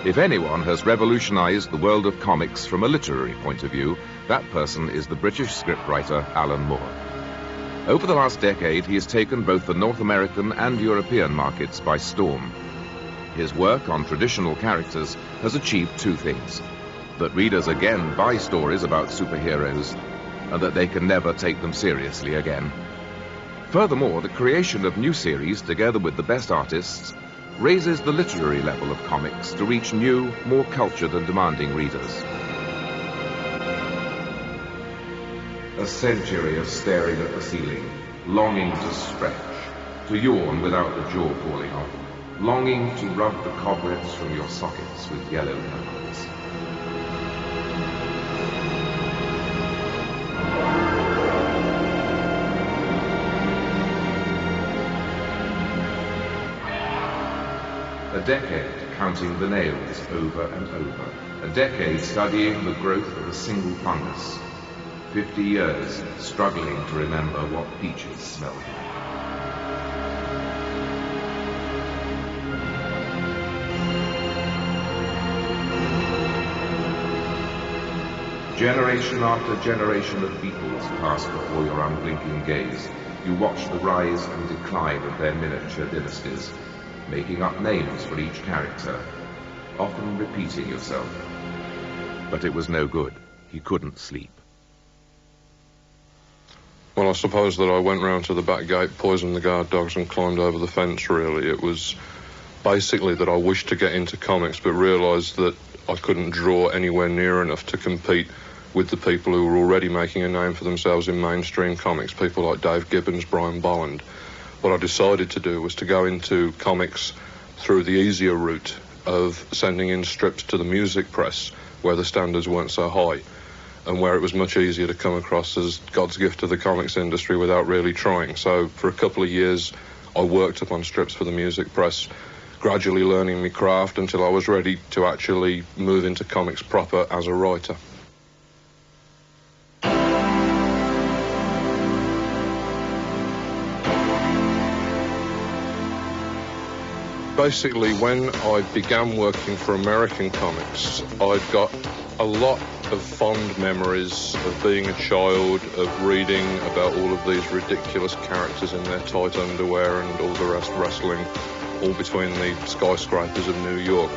If anyone has revolutionized the world of comics from a literary point of view, that person is the British scriptwriter Alan Moore. Over the last decade, he has taken both the North American and European markets by storm. His work on traditional characters has achieved two things: that readers again buy stories about superheroes, and that they can never take them seriously again. Furthermore, the creation of new series, together with the best artists, raises the literary level of comics to reach new, more cultured and demanding readers. A century of staring at the ceiling, longing to stretch, to yawn without the jaw falling off, longing to rub the cobwebs from your sockets with yellow pebbles. A decade counting the nails over and over. A decade studying the growth of a single fungus. 50 years struggling to remember what peaches smelled like. Generation after generation of beetles pass before your unblinking gaze. You watch the rise and decline of their miniature dynasties, making up names for each character, often repeating yourself. But it was no good. He couldn't sleep. Well, I suppose that I went round to the back gate, poisoned the guard dogs and climbed over the fence, really. It was basically that I wished to get into comics, but realised that I couldn't draw anywhere near enough to compete with the people who were already making a name for themselves in mainstream comics, people like Dave Gibbons, Brian Bolland. What I decided to do was to go into comics through the easier route of sending in strips to the music press, where the standards weren't so high, and where it was much easier to come across as God's gift to the comics industry without really trying. So for a couple of years, I worked up on strips for the music press, gradually learning my craft until I was ready to actually move into comics proper as a writer. Basically, when I began working for American comics, I'd got a lot of fond memories of being a child, of reading about all of these ridiculous characters in their tight underwear and all the rest wrestling all between the skyscrapers of New York.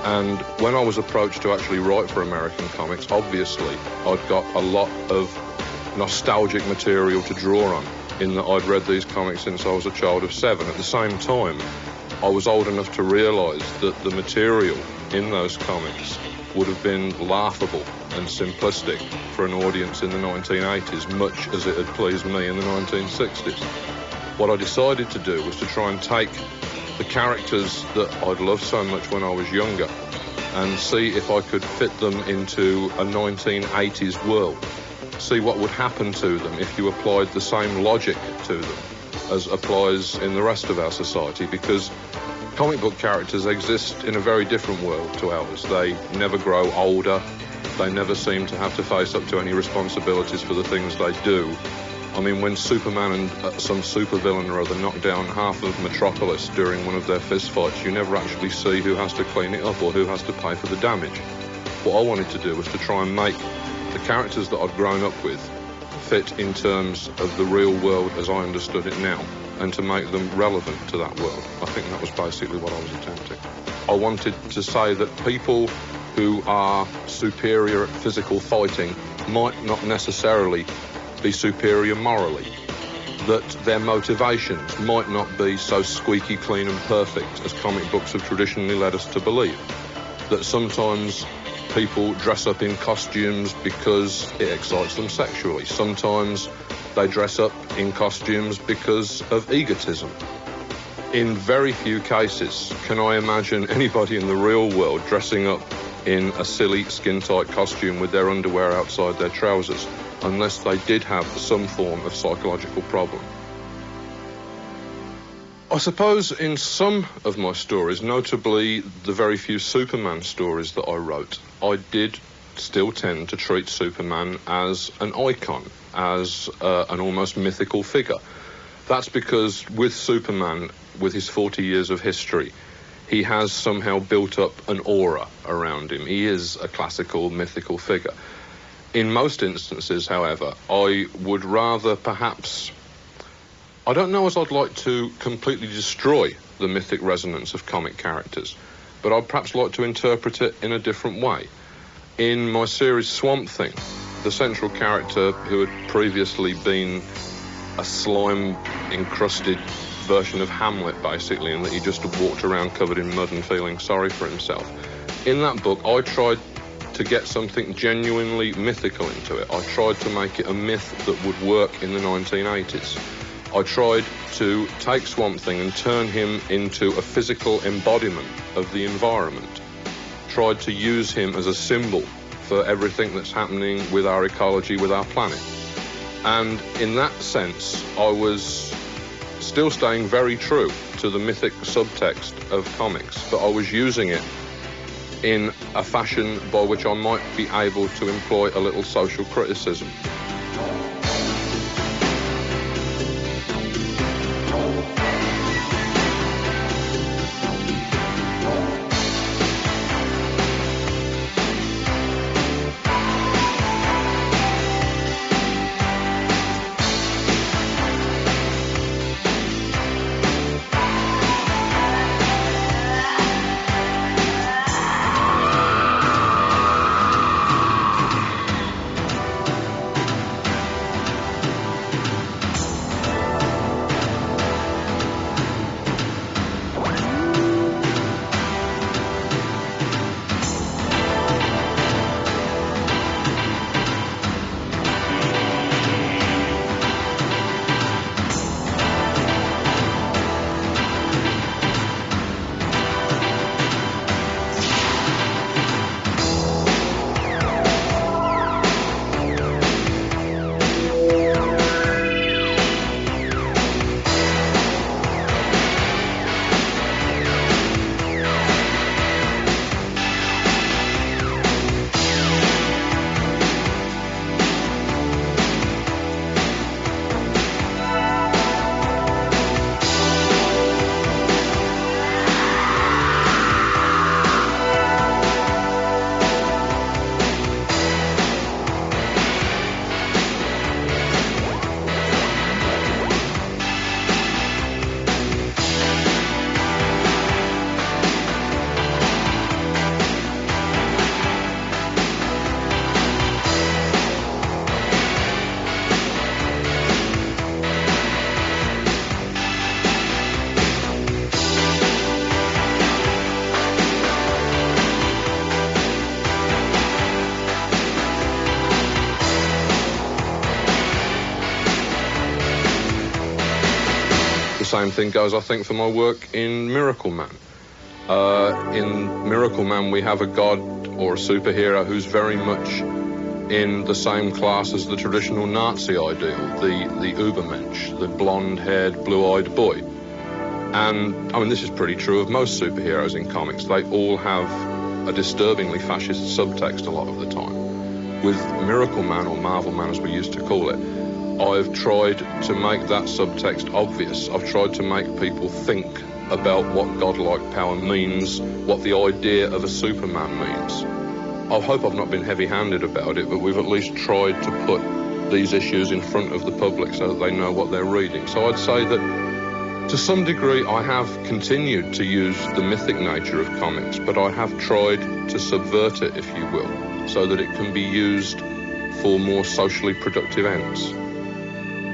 And when I was approached to actually write for American comics, obviously I'd got a lot of nostalgic material to draw on, in that I'd read these comics since I was a child of 7. At the same time, I was old enough to realise that the material in those comics would have been laughable and simplistic for an audience in the 1980s, much as it had pleased me in the 1960s. What I decided to do was to try and take the characters that I'd loved so much when I was younger and see if I could fit them into a 1980s world, see what would happen to them if you applied the same logic to them as applies in the rest of our society, because comic book characters exist in a very different world to ours. They never grow older. They never seem to have to face up to any responsibilities for the things they do. I mean, when Superman and some supervillain or other knock down half of Metropolis during one of their fistfights, you never actually see who has to clean it up or who has to pay for the damage. What I wanted to do was to try and make the characters that I'd grown up with fit in terms of the real world as I understood it now, and to make them relevant to that world. I think that was basically what I was attempting. I wanted to say that people who are superior at physical fighting might not necessarily be superior morally, that their motivations might not be so squeaky clean and perfect as comic books have traditionally led us to believe, that sometimes people dress up in costumes because it excites them sexually. Sometimes they dress up in costumes because of egotism. In very few cases can I imagine anybody in the real world dressing up in a silly skin-tight costume with their underwear outside their trousers, unless they did have some form of psychological problem. I suppose in some of my stories, notably the very few Superman stories that I wrote, I did still tend to treat Superman as an icon, as an almost mythical figure. That's because with Superman, with his 40 years of history, he has somehow built up an aura around him. He is a classical, mythical figure. In most instances, however, I would rather perhaps... I don't know as I'd like to completely destroy the mythic resonance of comic characters, but I'd perhaps like to interpret it in a different way. In my series Swamp Thing, the central character, who had previously been a slime-encrusted version of Hamlet, basically, and that he just walked around covered in mud and feeling sorry for himself. In that book, I tried to get something genuinely mythical into it. I tried to make it a myth that would work in the 1980s. I tried to take Swamp Thing and turn him into a physical embodiment of the environment. Tried to use him as a symbol for everything that's happening with our ecology, with our planet. And in that sense, I was still staying very true to the mythic subtext of comics, but I was using it in a fashion by which I might be able to employ a little social criticism. Same thing goes, I think, for my work in Miracle Man. In Miracle Man, we have a god or a superhero who's very much in the same class as the traditional Nazi ideal, the Übermensch, the blonde-haired, blue-eyed boy. And, I mean, this is pretty true of most superheroes in comics. They all have a disturbingly fascist subtext a lot of the time. With Miracle Man, or Marvel Man as we used to call it, I've tried to make that subtext obvious. I've tried to make people think about what godlike power means, what the idea of a Superman means. I hope I've not been heavy-handed about it, but we've at least tried to put these issues in front of the public so that they know what they're reading. So I'd say that, to some degree, I have continued to use the mythic nature of comics, but I have tried to subvert it, if you will, so that it can be used for more socially productive ends.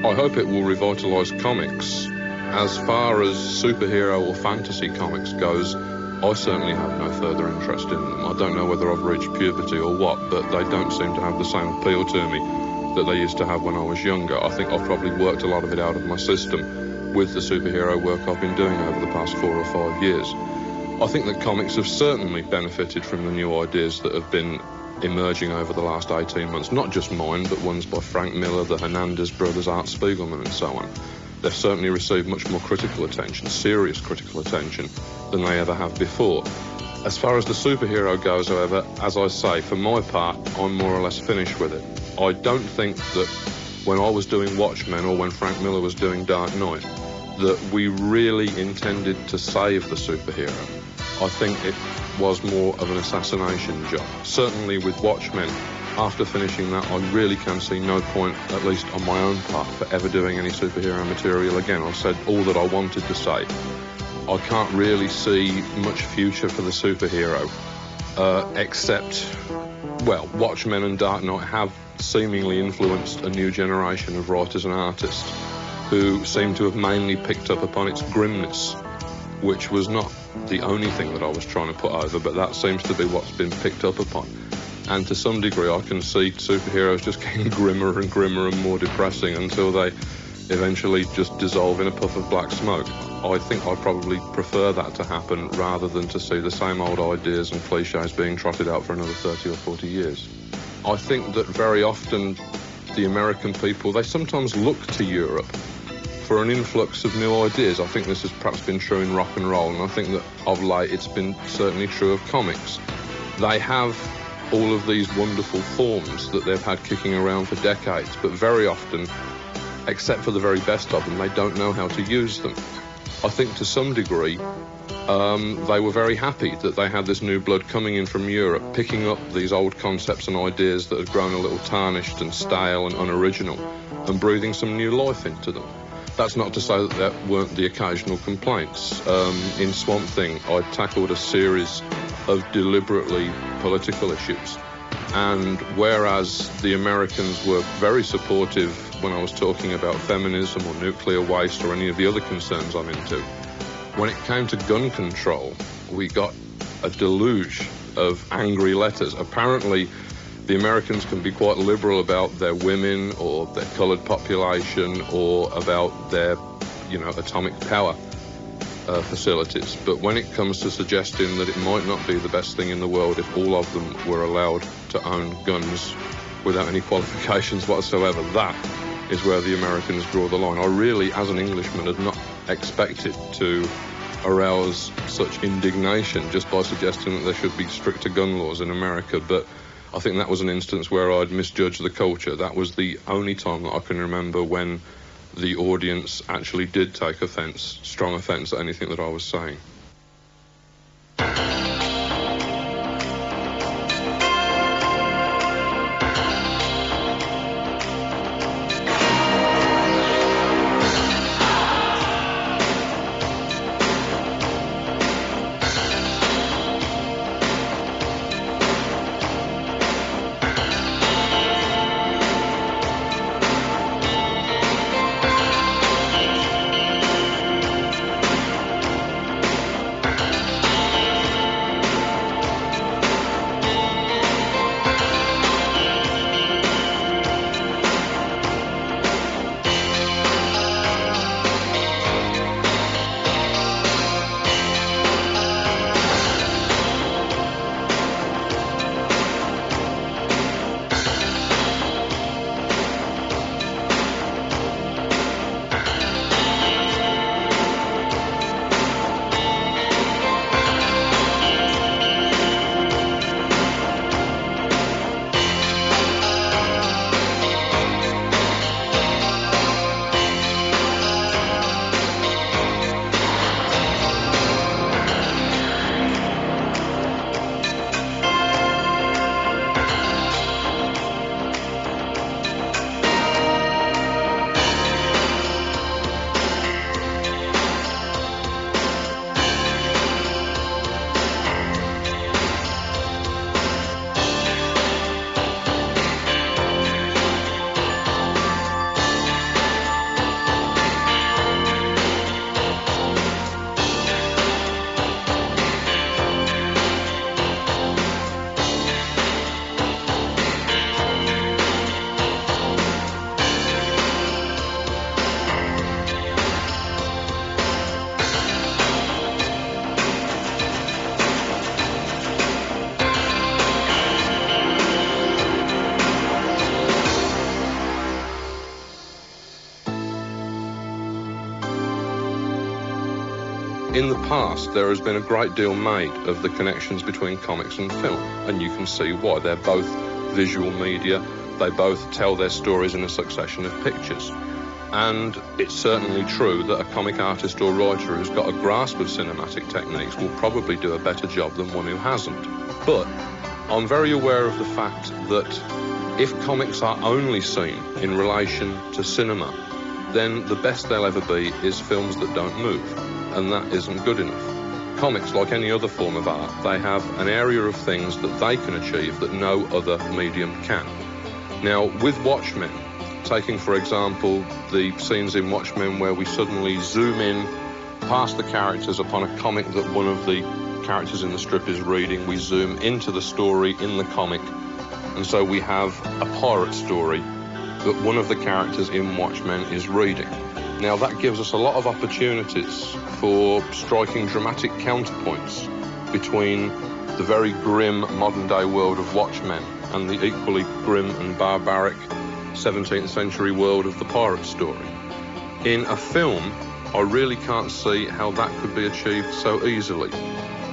I hope it will revitalise comics. As far as superhero or fantasy comics goes, I certainly have no further interest in them. I don't know whether I've reached puberty or what, but they don't seem to have the same appeal to me that they used to have when I was younger. I think I've probably worked a lot of it out of my system with the superhero work I've been doing over the past 4 or 5 years. I think that comics have certainly benefited from the new ideas that have been emerging over the last 18 months, not just mine, but ones by Frank Miller, the Hernandez brothers, Art Spiegelman, and so on. They've certainly received much more critical attention, serious critical attention, than they ever have before. As far as the superhero goes, however, as I say, for my part, I'm more or less finished with it. I don't think that when I was doing Watchmen or when Frank Miller was doing Dark Knight, that we really intended to save the superhero. I think it was more of an assassination job. Certainly with Watchmen, after finishing that, I really can see no point, at least on my own part, for ever doing any superhero material again. I've said all that I wanted to say. I can't really see much future for the superhero, except, well, Watchmen and Dark Knight have seemingly influenced a new generation of writers and artists who seem to have mainly picked up upon its grimness, which was not the only thing that I was trying to put over, but that seems to be what's been picked up upon. And to some degree, I can see superheroes just getting grimmer and grimmer and more depressing until they eventually just dissolve in a puff of black smoke. I think I probably prefer that to happen rather than to see the same old ideas and cliches being trotted out for another 30 or 40 years. I think that very often the American people, they sometimes look to Europe for an influx of new ideas. I think this has perhaps been true in rock and roll, and I think that of late it's been certainly true of comics. They have all of these wonderful forms that they've had kicking around for decades, but very often, except for the very best of them, they don't know how to use them. I think to some degree they were very happy that they had this new blood coming in from Europe, picking up these old concepts and ideas that had grown a little tarnished and stale and unoriginal, and breathing some new life into them. That's not to say that there weren't the occasional complaints. In Swamp Thing, I tackled a series of deliberately political issues, and whereas the Americans were very supportive when I was talking about feminism or nuclear waste or any of the other concerns I'm into, when it came to gun control, we got a deluge of angry letters. Apparently, the Americans can be quite liberal about their women or their coloured population or about their, atomic power facilities. But when it comes to suggesting that it might not be the best thing in the world if all of them were allowed to own guns without any qualifications whatsoever, that is where the Americans draw the line. I really, as an Englishman, had not expected to arouse such indignation just by suggesting that there should be stricter gun laws in America, but I think that was an instance where I'd misjudged the culture. That was the only time that I can remember when the audience actually did take strong offence at anything that I was saying. In the past, there has been a great deal made of the connections between comics and film, and you can see why. They're both visual media. They both tell their stories in a succession of pictures. And it's certainly true that a comic artist or writer who's got a grasp of cinematic techniques will probably do a better job than one who hasn't. But I'm very aware of the fact that if comics are only seen in relation to cinema, then the best they'll ever be is films that don't move, and that isn't good enough. Comics, like any other form of art, they have an area of things that they can achieve that no other medium can. Now, with Watchmen, taking, for example, the scenes in Watchmen where we suddenly zoom in past the characters upon a comic that one of the characters in the strip is reading, we zoom into the story in the comic, and so we have a pirate story that one of the characters in Watchmen is reading. Now, that gives us a lot of opportunities for striking dramatic counterpoints between the very grim modern-day world of Watchmen and the equally grim and barbaric 17th century world of the pirate story. In a film, I really can't see how that could be achieved so easily.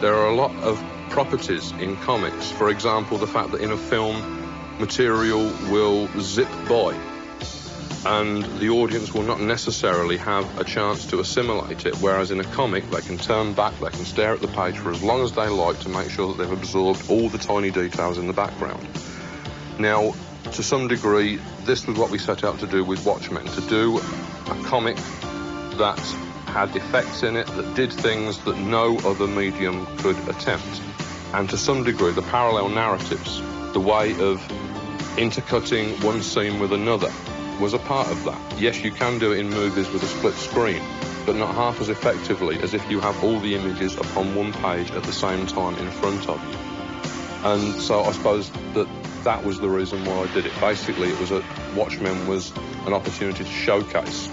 There are a lot of properties in comics. For example, the fact that in a film, material will zip by and the audience will not necessarily have a chance to assimilate it, whereas in a comic they can turn back, they can stare at the page for as long as they like to make sure that they've absorbed all the tiny details in the background. Now, to some degree, this was what we set out to do with Watchmen, to do a comic that had effects in it, that did things that no other medium could attempt. And to some degree, the parallel narratives, the way of intercutting one scene with another, was a part of that. Yes, you can do it in movies with a split screen, but not half as effectively as if you have all the images upon one page at the same time in front of you. And so I suppose that was the reason why I did it. Basically, Watchmen was an opportunity to showcase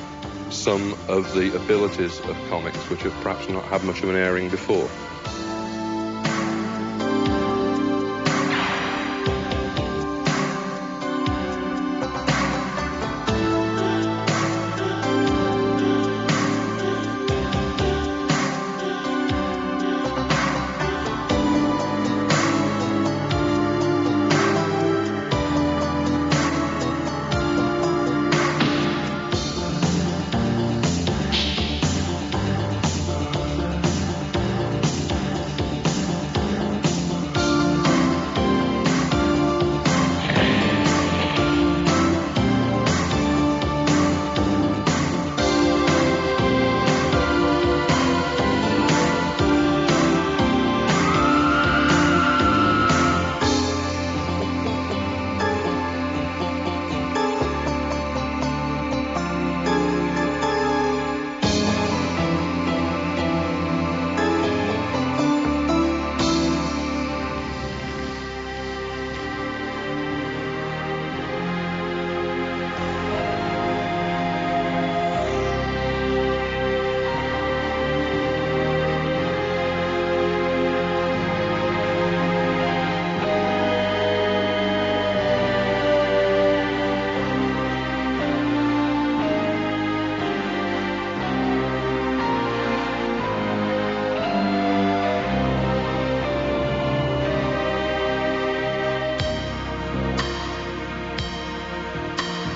some of the abilities of comics which have perhaps not had much of an airing before.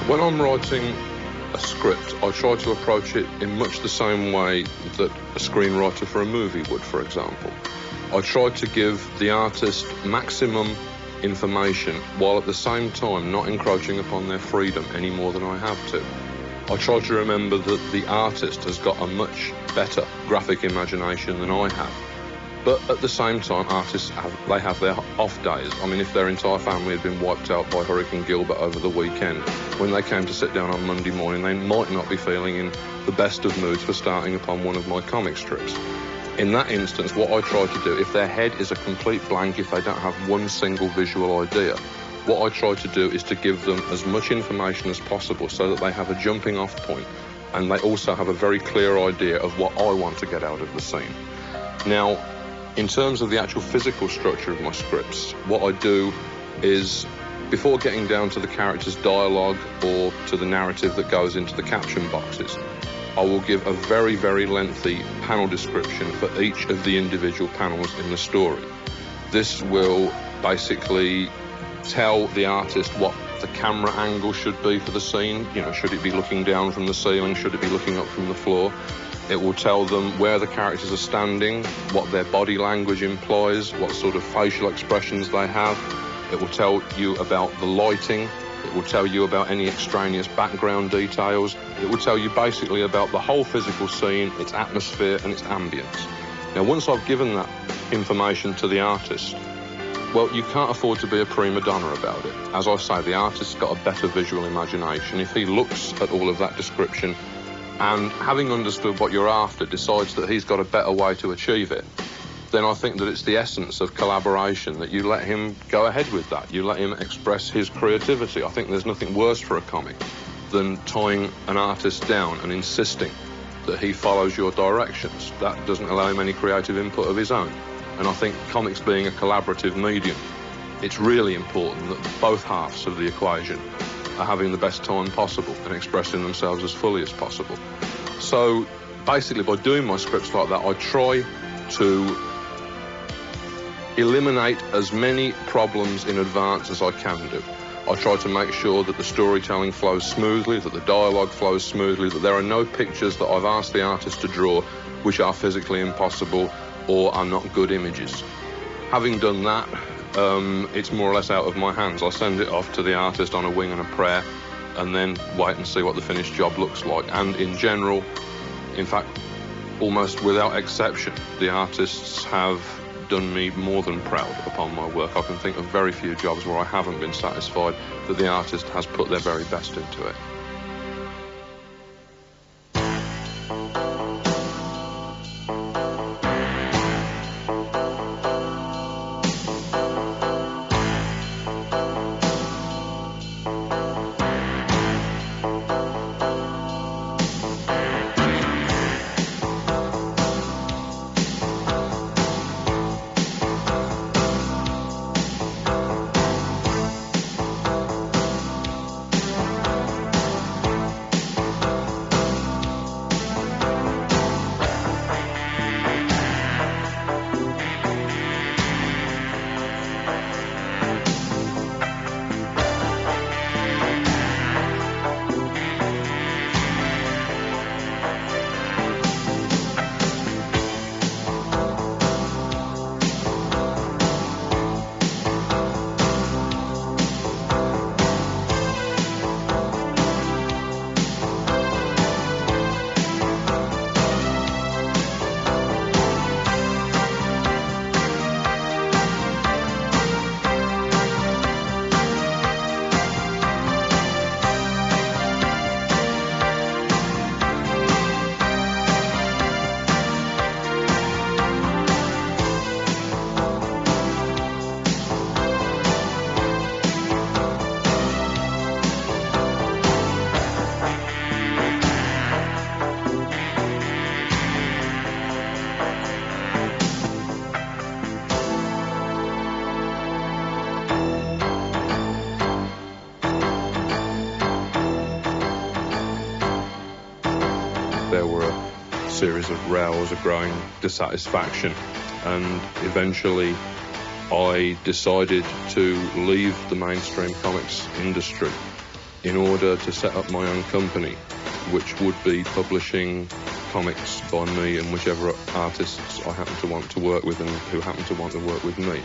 When I'm writing a script, I try to approach it in much the same way that a screenwriter for a movie would, for example. I try to give the artist maximum information while at the same time not encroaching upon their freedom any more than I have to. I try to remember that the artist has got a much better graphic imagination than I have. But at the same time, artists have their off days. I mean, if their entire family had been wiped out by Hurricane Gilbert over the weekend, when they came to sit down on Monday morning, they might not be feeling in the best of moods for starting upon one of my comic strips. In that instance, what I try to do, if their head is a complete blank, if they don't have one single visual idea, what I try to do is to give them as much information as possible so that they have a jumping off point, and they also have a very clear idea of what I want to get out of the scene. Now, in terms of the actual physical structure of my scripts, what I do is, before getting down to the character's dialogue or to the narrative that goes into the caption boxes, I will give a very, very lengthy panel description for each of the individual panels in the story. This will basically tell the artist what the camera angle should be for the scene. You know, should it be looking down from the ceiling? Should it be looking up from the floor? It will tell them where the characters are standing, what their body language implies, what sort of facial expressions they have. It will tell you about the lighting. It will tell you about any extraneous background details. It will tell you basically about the whole physical scene, its atmosphere and its ambience. Now, once I've given that information to the artist, well, you can't afford to be a prima donna about it. As I say, the artist's got a better visual imagination. If he looks at all of that description and, having understood what you're after, decides that he's got a better way to achieve it, then I think that it's the essence of collaboration, that you let him go ahead with that. You let him express his creativity. I think there's nothing worse for a comic than tying an artist down and insisting that he follows your directions. That doesn't allow him any creative input of his own. And I think comics being a collaborative medium, it's really important that both halves of the equation are having the best time possible and expressing themselves as fully as possible. So basically, by doing my scripts like that, I try to eliminate as many problems in advance as I can do. I try to make sure that the storytelling flows smoothly, that the dialogue flows smoothly, that there are no pictures that I've asked the artist to draw which are physically impossible or are not good images. Having done that, it's more or less out of my hands. I send it off to the artist on a wing and a prayer and then wait and see what the finished job looks like. And in general, in fact, almost without exception, the artists have done me more than proud upon my work. I can think of very few jobs where I haven't been satisfied that the artist has put their very best into it. There were a series of rows, a growing dissatisfaction, and eventually I decided to leave the mainstream comics industry in order to set up my own company, which would be publishing comics by me and whichever artists I happen to want to work with and who happen to want to work with me.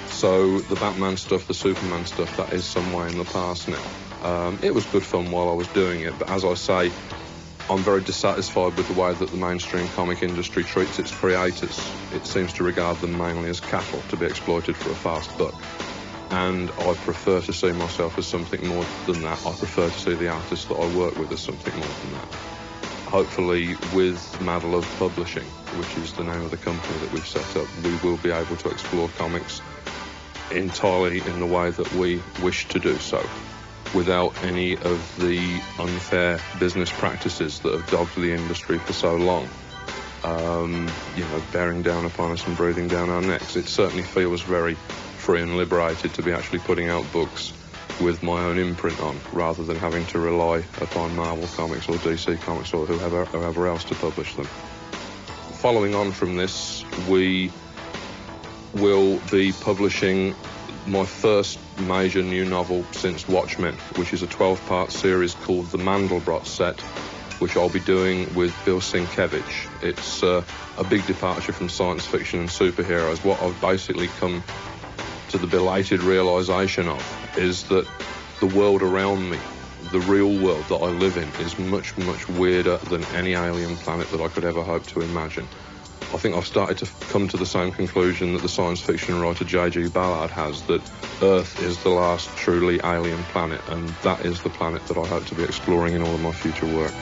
So the Batman stuff, the Superman stuff, that is some way in the past now. It was good fun while I was doing it, but as I say, I'm very dissatisfied with the way that the mainstream comic industry treats its creators. It seems to regard them mainly as cattle to be exploited for a fast buck. And I prefer to see myself as something more than that. I prefer to see the artists that I work with as something more than that. Hopefully with Madelove Publishing, which is the name of the company that we've set up, we will be able to explore comics entirely in the way that we wish to do so, without any of the unfair business practices that have dogged the industry for so long, bearing down upon us and breathing down our necks. It certainly feels very free and liberated to be actually putting out books with my own imprint on, rather than having to rely upon Marvel Comics or DC Comics or whoever else to publish them. Following on from this, we will be publishing my first major new novel since Watchmen, which is a 12-part series called The Mandelbrot Set, which I'll be doing with Bill Sienkiewicz. It's a big departure from science fiction and superheroes. What I've basically come to the belated realisation of is that the world around me, the real world that I live in, is much, much weirder than any alien planet that I could ever hope to imagine. I think I've started to come to the same conclusion that the science fiction writer J.G. Ballard has, that Earth is the last truly alien planet, and that is the planet that I hope to be exploring in all of my future work.